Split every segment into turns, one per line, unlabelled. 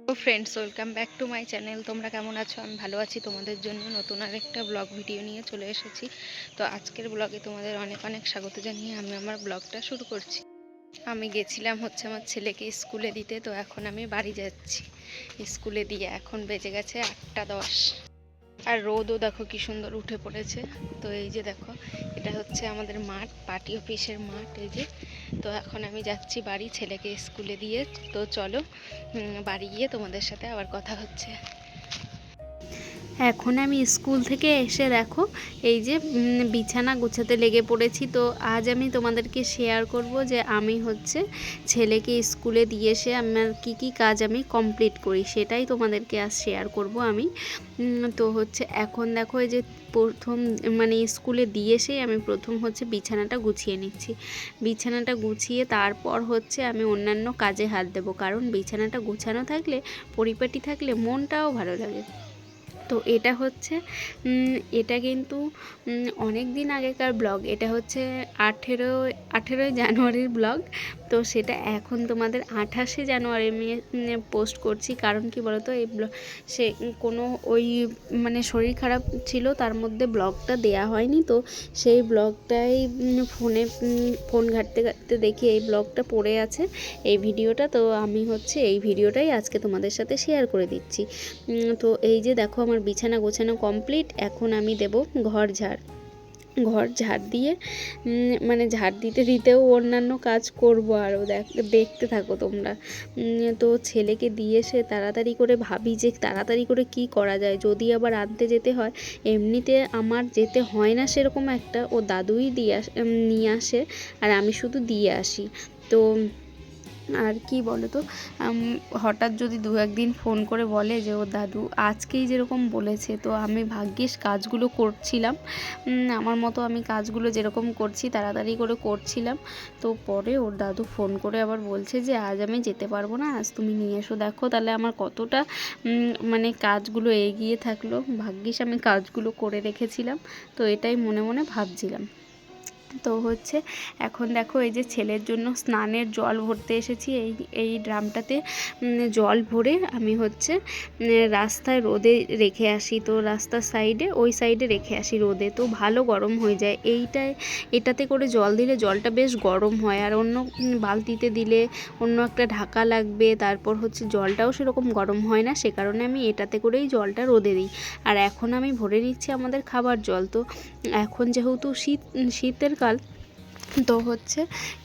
তো friends, welcome back to my channel. তোমরা কেমন আছো? আমি ভালো আছি। তোমাদের জন্য নতুন আরেকটা ব্লগ ভিডিও নিয়ে চলে এসেছি। তো আজকের ব্লগে তোমাদের অনেক অনেক স্বাগত জানিয়ে আমি আমার ব্লগটা শুরু করছি। আমি গেছিলাম আমার ছেলেকে স্কুলে দিতে, তো এখন আমি বাড়ি যাচ্ছি স্কুলে দিয়ে। এখন বেজে গেছে 8:10। আর রোদও দেখো কি সুন্দর উঠে পড়েছে। তো এই যে দেখো, এটা হচ্ছে আমাদের মাঠ, পার্টি অফিসের মাঠ। এই যে, তো এখন আমি যাচ্ছি বাড়ি ছেলেকে স্কুলে দিয়ে। তো চলো বাড়ি গিয়ে তোমাদের সাথে আবার কথা হচ্ছে। এখন আমি স্কুল থেকে এসে দেখো এই যে বিছানা গোছাতে লেগে পড়েছি। তো আজ আমি তোমাদেরকে শেয়ার করব যে আমি ছেলেকে স্কুলে দিয়ে এসে আমার কি কাজ আমি কমপ্লিট করি, সেটাই তোমাদেরকে আজ শেয়ার করব আমি। তো এখন দেখো এই যে প্রথম স্কুলে দিয়ে এসেই আমি প্রথম বিছানাটা গুছিয়ে নিচ্ছি। বিছানাটা গুছিয়ে তারপর আমি অন্যান্য কাজে হাত দেবো, কারণ বিছানাটা গুছানো থাকলে, পরিপাটি থাকলে মনটাও ভালো লাগে। তো এটা কিন্তু অনেক দিন আগেকার ব্লগ। এটা 18ই জানুয়ারির ব্লগ। তো সেটা এখন তোমাদের 28শে জানুয়ারি আমি পোস্ট করছি। কারণ কি বলতো, এই সে কোনো শরীর খারাপ ছিল, তার মধ্যে ব্লগটা দেয়া হয়নি। তো সেই ব্লগটাই ফোন ঘাঁটতে ঘাঁটতে দেখি এই ব্লগটা পড়ে আছে, এই ভিডিওটা। তো আমি এই ভিডিওটাই আজকে তোমাদের সাথে শেয়ার করে দিচ্ছি। তো এই যে দেখো, আমার বিছানা গোছানো কমপ্লিট। এখন আমি দেব ঘর ঝাড় দিয়ে ঝাড় দিতে দিতেও অন্যান্য কাজ করব আরও। দেখতে থাকো তোমরা। তো ছেলেকে দিয়ে এসে তাড়াতাড়ি করে ভাবি যে তাড়াতাড়ি করে কি করা যায়। যদি আবার আনতে যেতে হয়, এমনিতে আমার যেতে হয় না সেরকম একটা, ও দাদুই নিয়ে আসে আর আমি শুধু দিয়ে আসি। তো আর কি বলো তো, হঠাৎ যদি দু একদিন ফোন করে বলে যে ও দাদু আজকেই যেরকম বলেছে, তো আমি ভাগ্যিস কাজগুলো করছিলাম আমার মতো। আমি কাজগুলো যেরকম করছি তাড়াতাড়ি করে করছিলাম। তো পরে ওর দাদু ফোন করে আবার বলছে যে আজ আমি যেতে পারবো না, আজ তুমি নিয়ে এসো। দেখো তাহলে আমার কতটা কাজগুলো এগিয়ে থাকলো। ভাগ্যিস আমি কাজগুলো করে রেখেছিলাম। তো এটাই মনে মনে ভাবছিলাম। তো এখন দেখো এই যে ছেলের জন্য স্নানের জল ভরতে এসেছি। এই ড্রামটাতে জল ভরে আমি রাস্তায় রোদে রেখে আসি। তো রাস্তার সাইডে, ওই সাইডে রেখে আসি রোদে, তো ভালো গরম হয়ে যায়। এটাতে করে জল দিলে জলটা বেশ গরম হয়। আর অন্য বালতিতে দিলে অন্য একটা ঢাকা লাগবে, তারপর জলটাও সেরকম গরম হয় না। সে কারণে আমি এটাতে করেই জলটা রোদে দিই। আর এখন আমি ভরে নিচ্ছি আমাদের খাবার জল। তো এখন যেহেতু শীতের কাল, তো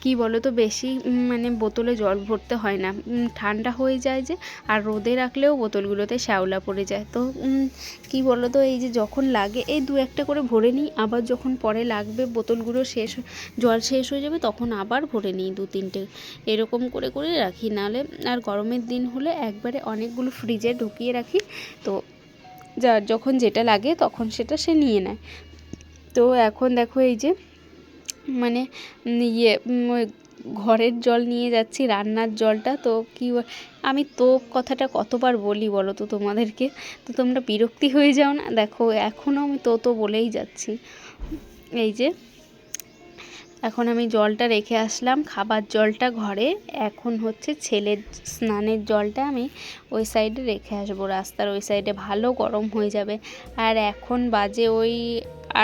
কি বলো তো, বেশি বোতলে জল ভরতে হয় না, ঠান্ডা হয়ে যায় যে। আর রোদে রাখলেও বোতলগুলোতে শ্যাওলা পড়ে যায়। তো কি বলো তো, এই যে যখন লাগে এই দু একটা করে ভরে নিই, আবার যখন পরে লাগবে বোতলগুলো জল শেষ হয়ে যাবে, তখন আবার ভরে নিই 2-3টে, এরকম করে করে রাখি। নাহলে আর গরমের দিন হলে একবারে অনেকগুলো ফ্রিজে ঢুকিয়ে রাখি। তো যখন যেটা লাগে তখন সেটা সে নিয়ে নেয়। তো এখন দেখো এই যে ঘরের জল নিয়ে যাচ্ছি, রান্নার জলটা। তো আমি তো কথাটা কতবার বলি বলো তো তোমাদেরকে, তো তোমরা বিরক্তি হয়ে যাও না? দেখো এখনও আমি তো বলেই যাচ্ছি। এই যে এখন আমি জলটা রেখে আসলাম, খাবার জলটা ঘরে। এখন ছেলের স্নানের জলটা আমি ওই সাইডে রেখে আসবো, রাস্তার ওই সাইডে, ভালো গরম হয়ে যাবে। আর এখন বাজে ওই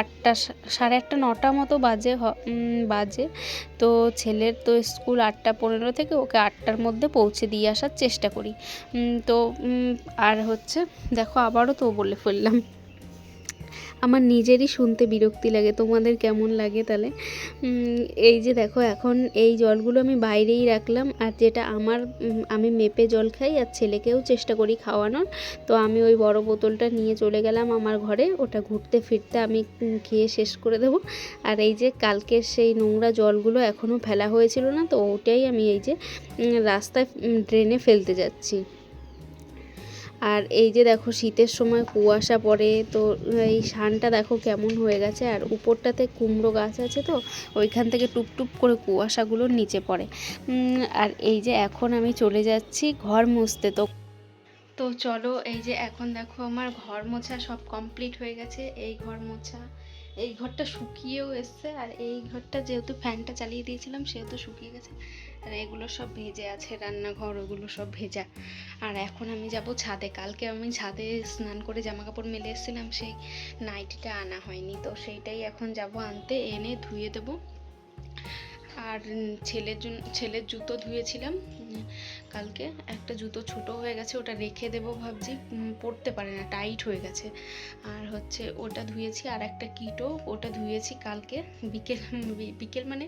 8টা, 8:30, 9টা মতো বাজে। তো ছেলের তো স্কুল 8:15 থেকে, ওকে 8টার মধ্যে পৌঁছে দিয়ে আসার চেষ্টা করি। তো আর দেখো আবারও তো বলে ফেললাম। আমার নিজেরই শুনতে বিরক্তি লাগে, তোমাদের কেমন লাগে তাহলে? এই যে দেখো, এখন এই জলগুলো আমি বাইরেই রাখলাম। আর যেটা আমি মেপে জল খাই, আর ছেলেকেও চেষ্টা করি খাওয়ানোর। তো আমি ওই বড় বোতলটা নিয়ে চলে গেলাম আমার ঘরে, ওটা ঘুরতে ফিরতে আমি খেয়ে শেষ করে দেবো। আর এই যে কালকের সেই নোংরা জলগুলো এখনও ফেলা হয়েছিল না, তো ওটাই আমি এই যে রাস্তায় ড্রেনে ফেলতে যাচ্ছি। আর এই যে দেখো, শীতের সময় কুয়াশা পড়ে, তো এই সানটা দেখো কেমন হয়ে গেছে। আর উপরটাতে কুমড়ো গাছ আছে, তো ওইখান থেকে টুপটুপ করে কুয়াশাগুলো নিচে পড়ে। আর এই যে এখন আমি চলে যাচ্ছি ঘর মুছতে। তো চলো, এই যে এখন দেখো আমার ঘর মোছা সব কমপ্লিট হয়ে গেছে। এই ঘর মোছা, এই ঘরটা শুকিয়েও এসছে। আর এই ঘরটা যেহেতু ফ্যানটা চালিয়ে দিয়েছিলাম সেহেতু শুকিয়ে গেছে। আর এগুলো সব ভেজে আছে, রান্নাঘর ওগুলো সব ভেজা। আর এখন আমি যাব ছাদে। কালকে আমি ছাদে স্নান করে জামা কাপড় মেলে এসেছিলাম, সেই নাইটিটা আনা হয়নি, তো সেইটাই এখন যাব আনতে, এনে ধুয়ে দেবো। আর ছেলের জুতো ধুয়েছিলাম কালকে, একটা জুতো ছোট হয়ে গেছে, ওটা রেখে দেবো ভাবছি, পরতে পারে না, টাইট হয়ে গেছে। আর হচ্ছে ওটা ধুয়েছি, আর একটা কিটো ওটা ধুয়েছি কালকে বিকেল মানে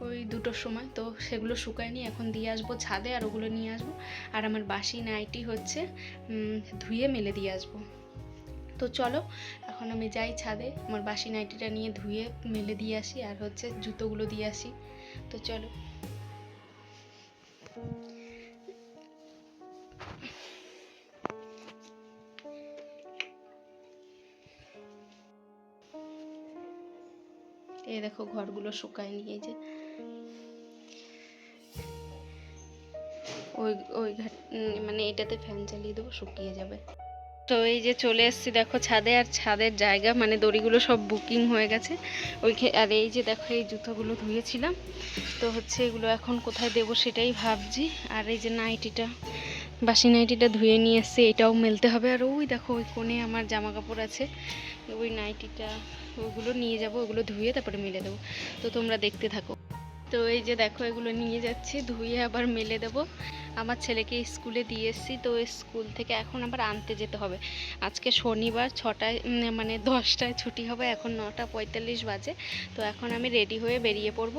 ওই 2টোর সময়, তো সেগুলো শুকায়নি, এখন দিয়ে আসবো ছাদে আর ওগুলো নিয়ে আসবো। আর আমার বাসি নাইটি হচ্ছে ধুয়ে মেলে দিয়ে আসবো। তো চলো এখন আমি যাই ছাদে, আমার বাসি নাইটিটা নিয়ে ধুয়ে মেলে দিয়ে আসি, আর হচ্ছে জুতোগুলো দিয়ে আসি। তো চলো। এই দেখো ঘরগুলো শুকায়নি, এই যে ওই ঘাট মানে এটাতে ফ্যান চালিয়ে দেবো, শুকিয়ে যাবে। তো এই যে চলে এসেছি দেখো ছাদে, আর ছাদের জায়গা মানে দড়িগুলো সব বুকিং হয়ে গেছে আর এই যে দেখো এই জুতোগুলো ধুয়েছিলাম, তো হচ্ছে এগুলো এখন কোথায় দেবো সেটাই ভাবছি। আর এই যে নাইটিটা, বাসি নাইটিটা ধুয়ে নিয়ে এসছে, এটাও মেলতে হবে। আর ওই দেখো ওই কোণে আমার জামা কাপড় আছে, ওই নাইটিটা ওগুলো নিয়ে যাব, ওগুলো ধুয়ে তারপরে মেলে দেবো। তো তোমরা দেখতে থাকো। তো এই যে দেখো এগুলো নিয়ে যাচ্ছি, ধুয়ে আবার মেলে দেবো। আমার ছেলেকে স্কুলে দিয়ে এসেছি, তো স্কুল থেকে এখন আবার আনতে যেতে হবে। আজকে শনিবার, 6টায় মানে 10টায় ছুটি হবে, এখন 9:45 বাজে। তো এখন আমি রেডি হয়ে বেরিয়ে পড়ব।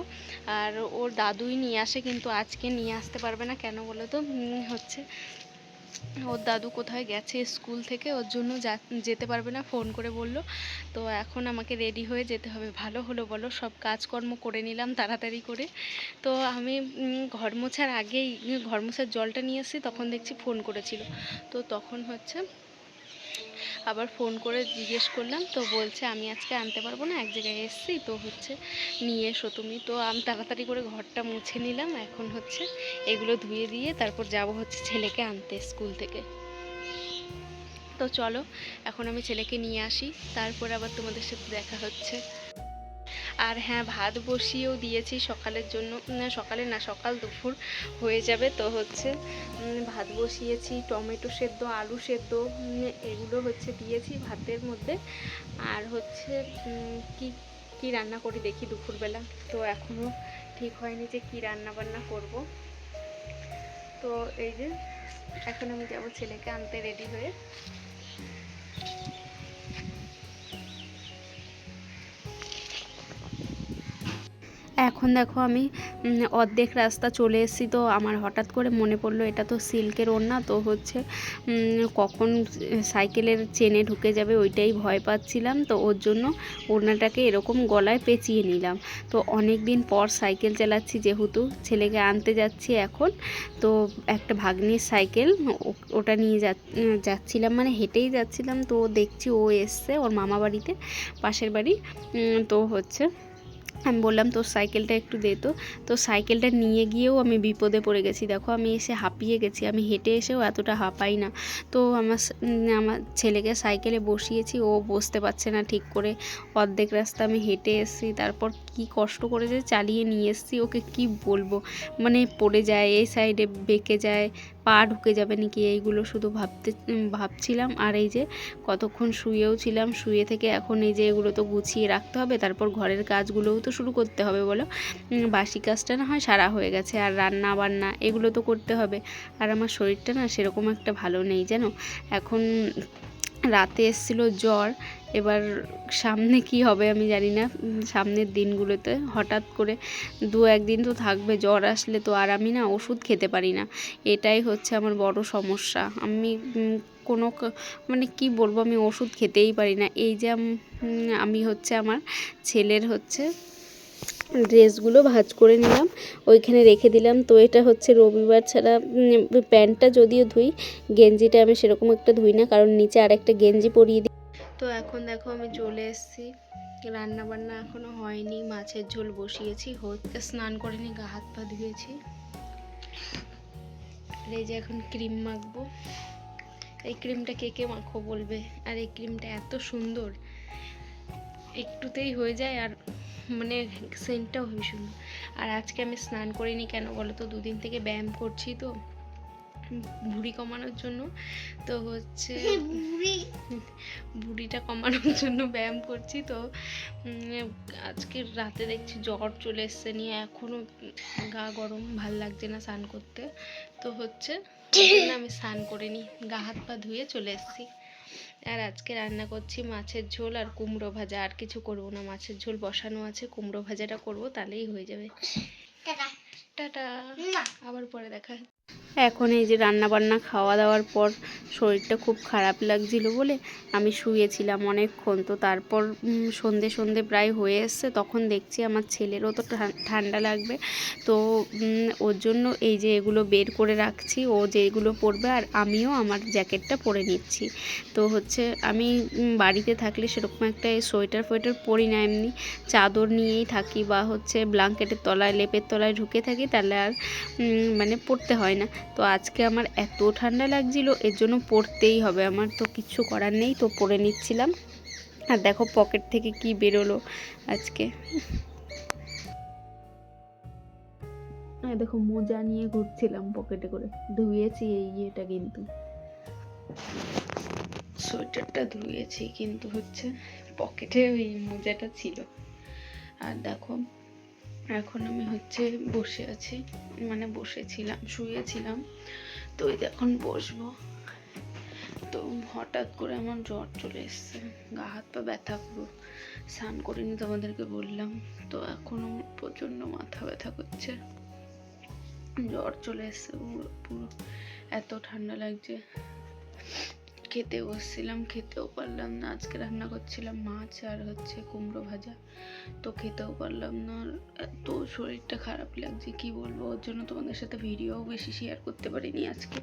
আর ওর দাদুই নিয়ে আসে, কিন্তু আজকে নিয়ে আসতে পারবে না, কেন বলো তো, হচ্ছে ওর দাদু কোথায় গেছে স্কুল থেকে, ওর জন্য যেতে পারবে না, ফোন করে বলল। তো এখন আমাকে রেডি হয়ে যেতে হবে। ভালো হলো বলো, সব কাজকর্ম করে নিলাম তাড়াতাড়ি করে। তো আমি ঘর মোছার আগেই ঘর মোছার জলটা নিয়ে এসেছি, তখন দেখছি ফোন করেছিল। তো তখন হচ্ছে আবার ফোন করে জিজ্ঞেস করলাম, তো বলছে আমি আজকে আনতে পারবো না, এক জায়গায় এসেছি, তো হচ্ছে নিয়ে এসো তুমি। তো আমি তাড়াতাড়ি করে ঘরটা মুছে নিলাম, এখন হচ্ছে এগুলো ধুয়ে দিয়ে তারপর যাব হচ্ছে ছেলেকে আনতে স্কুল থেকে। তো চলো এখন আমি ছেলেকে নিয়ে আসি, তারপর আবার তোমাদের সাথে দেখা হচ্ছে। আর হ্যাঁ, ভাত বসিয়েও দিয়েছি সকালের জন্য, সকালে না, সকাল দুপুর হয়ে যাবে। তো হচ্ছে ভাত বসিয়েছি, টমেটো সেদ্ধ, আলু সেদ্ধ এগুলো হচ্ছে দিয়েছি ভাতের মধ্যে। আর হচ্ছে কি কি রান্না করি দেখি দুপুরবেলা, তো এখনও ঠিক হয়নি যে কি রান্না বান্না করব। তো এই যে এখন আমি যাবো ছেলেকে আনতে রেডি হয়ে। এখন দেখো আমি অর্ধেক রাস্তা চলে এসেছি, তো আমার হঠাৎ করে মনে পড়লো এটা তো সিল্কের ওড়না, তো হচ্ছে কখন সাইকেলের চেনে ঢুকে যাবে ওইটাই ভয় পাচ্ছিলাম, তো ওর জন্য ওড়নাটাকে এরকম গলায় পেঁচিয়ে নিলাম। তো অনেক দিন পর সাইকেল চালাচ্ছি, যেহেতু ছেলেকে আনতে যাচ্ছি এখন, তো একটা ভাগ্নির সাইকেল, ওটা নিয়ে যাচ্ছিলাম, মানে হেঁটেই যাচ্ছিলাম। তো দেখছি ও এসছে ওর মামা বাড়িতে, পাশের বাড়ি। তো হচ্ছে আমি বললাম তোর সাইকেলটা একটু দে। তো সাইকেলটা নিয়ে গিয়েও আমি বিপদে পড়ে গেছি। দেখো আমি এসে হাঁপিয়ে গেছি, আমি হেঁটে এসেও এতটা হাঁপাই না। তো আমার ছেলেকে সাইকেলে বসিয়েছি, ও বসতে পারছে না ঠিক করে। অর্ধেক রাস্তা আমি হেঁটে এসেছি, তারপর কি কষ্ট করে যে চালিয়ে নিয়ে এসেছি, ওকে কি বলবো। মানে পড়ে যায়, এই সাইডে বেঁকে যায়, পা ঢুকে যাবে নাকি, এইগুলো শুধু ভাবছিলাম। আর এই যে কতক্ষণ শুয়েও ছিলাম, শুয়ে থেকে এখন এই যে এগুলো তো গুছিয়ে রাখতে হবে, তারপর ঘরের কাজগুলোও তো শুরু করতে হবে বলো। বাসি কাজটা না হয় সারা হয়ে গেছে, আর রান্না বান্না এগুলো তো করতে হবে। আর আমার শরীরটা না সেরকম একটা ভালো নেই জানো। এখন রাতে এসেছিলো জ্বর, এবার সামনে কি হবে আমি জানি না। সামনের দিনগুলোতে হঠাৎ করে 2-1 দিন তো থাকবে জ্বর আসলে, তো আর আমি না ওষুধ খেতে পারি না, এটাই হচ্ছে আমার বড় সমস্যা। আমি কোনো মানে কি বলবো, আমি ওষুধ খেতেই পারি না। এই যে আমি হচ্ছে আমার ছেলের হচ্ছে ড্রেসগুলো ভাঁজ করে নিলাম, ওইখানে রেখে দিলাম। তো এটা হচ্ছে রবিবার ছাড়া প্যান্টটা যদিও ধুই, গেঞ্জিটা আমি সেরকম একটা ধুই না, কারণ নিচে আরেকটা গেঞ্জি পরিয়ে দিই। তো এখন দেখো আমি চলে এসেছি, রান্না বান্না এখনো হয়নি, মাছের ঝোল বসিয়েছি, স্নান করিনি, গা হাত পা ধুয়েছি। এই যে এখন ক্রিম মাখবো, এই ক্রিমটা কে কে মাখো বলবে। আর এই ক্রিমটা এত সুন্দর, একটুতেই হয়ে যায়, আর মানে সেন্টটাও হেবি সুন্দর। আর আজকে আমি স্নান করিনি, কেন বলো তো, দুদিন থেকে ব্যায়াম করছি তো ভুঁড়ি কমানোর জন্য। তো হচ্ছে ভুঁড়িটা কমানোর জন্য ব্যায়াম করছি। তো আজকে রাতে দেখছি জ্বর চলে এসছে নিয়ে, এখনও গা গরম, ভাল লাগছে না স্নান করতে। তো হচ্ছে আমি স্নান করিনি, গা হাত পা ধুয়ে চলে এসেছি। আর আজকে রান্না করছি মাছের ঝোল আর কুমড়ো ভাজা, আর কিছু করবো না। মাছের ঝোল বসানো আছে, কুমড়ো ভাজাটা করবো, তাহলেই হয়ে যাবে। টাটা, আবার পরে দেখা। এখন এই যে রান্না বান্না খাওয়া দাওয়ার পর শরীরটা খুব খারাপ লাগছিল বলে আমি শুয়েছিলাম অনেকক্ষণ। তো তারপর সন্ধে প্রায় হয়ে এসছে, তখন দেখছি আমার ছেলেরও তো ঠান্ডা লাগবে। তো ওর জন্য এই যে এগুলো বের করে রাখছি, ও যে এগুলো পরবে, আর আমিও আমার জ্যাকেটটা পরে নিচ্ছি। তো হচ্ছে আমি বাড়িতে থাকলে সেরকম একটা সোয়েটার ফোয়েটার পরি না, এমনি চাদর নিয়েই থাকি, বা হচ্ছে ব্ল্যাঙ্কেটের তলায় লেপের তলায় ঢুকে থাকি, তাহলে আর মানে পরতে হয় না। তো আজকে আমার এত ঠান্ডা লাগছিল, এর জন্য পরতেই হবে আমার, তো কিচ্ছু করার নেই, তো পরে নিচ্ছিলাম। আর দেখো পকেট থেকে কি বেরোলো আজকে, দেখো মোজা নিয়ে ঘুরছিলাম পকেটে করে, ধুয়েছি এই ইয়েটা, কিন্তু সোয়েটারটা ধুয়েছি, কিন্তু হচ্ছে পকেটে ওই মোজাটা ছিল। আর দেখো এখন আমি হচ্ছে বসে আছি, মানে বসেছিলাম, শুয়েছিলাম, তো ওই এখন বসবো। তো হঠাৎ করে আমার জ্বর চলে এসছে, গা হাত পা ব্যথা, পুরো স্নান করিনি তোমাদেরকে বললাম। তো এখন আমার প্রচণ্ড মাথা ব্যথা করছে, জ্বর চলে এসছে পুরো, এত ঠান্ডা লাগছে। খেতে বসছিলাম, খেতেও পারলাম না। আজকে রান্না করছিলাম মাছ আর হচ্ছে কুমড়ো ভাজা, তো খেতেও পারলাম না। এত শরীরটা খারাপ লাগছে কি বলবো, ওর জন্য তোমাদের সাথে ভিডিও বেশি শেয়ার করতে পারিনি আজকে।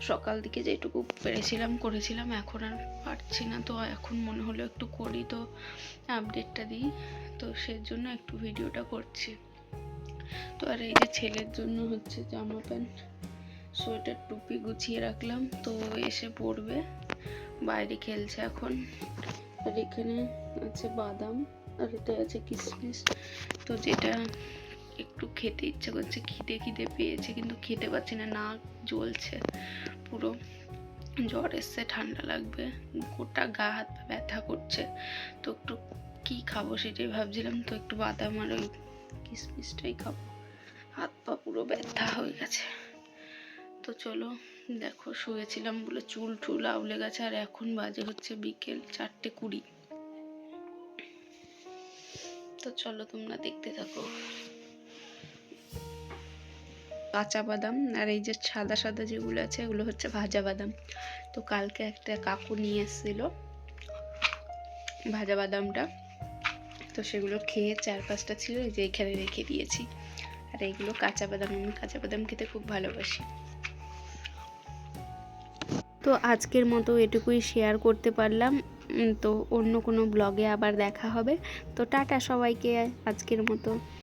সকাল দিকে যেটুকু পেরেছিলাম করেছিলাম, এখন আর পারছি না। তো এখন মনে হলো একটু করি, তো আপডেটটা দিই, তো সেজন্য একটু ভিডিওটা করছি। তো আর এই যে ছেলের জন্য হচ্ছে জামা প্যান্ট, সোয়েটার, টুপি গুছিয়ে রাখলাম, তো এসে পড়বে। বাইরে খেলছে এখন। আর এখানে আছে বাদাম, আর এটা আছে কিশমিশ। তো যেটা একটু খেতে ইচ্ছা করছে, খিদে পেয়েছে, কিন্তু খেতে পাচ্ছি না, নাক জ্বলছে পুরো, জ্বর এসছে, ঠান্ডা লাগবে, গোটা গা হাত পা ব্যথা করছে। তো একটু কি খাবো সেটাই ভাবছিলাম, তো একটু বাদাম আর ওই কিশমিশটাই খাবো, হাত পা পুরো ব্যথা হয়ে গেছে। তো চলো, দেখো শুয়েছিলাম বলে চুল টুল আউলে গেছে, আর এখন বাজে হচ্ছে বিকেল 4:20। তো চলো তোমরা দেখতে থাকো। কাঁচা বাদাম, আর এই যে সাদা সাদা যেগুলো আছে এগুলো হচ্ছে ভাজা বাদাম। তো কালকে একটা কাকু নিয়ে এসেছিল ভাজা বাদামটা, তো সেগুলো খেয়ে 4-5টা ছিল, এই যে এখানে রেখে দিয়েছি। আর এইগুলো কাঁচা বাদাম, আমি কাঁচা বাদাম খেতে খুব ভালোবাসি। তো আজকের মতো এটুকুই শেয়ার করতে পারলাম। তো অন্য কোনো ব্লগে আবার দেখা হবে। তো টাটা সবাইকে আজকের মতো।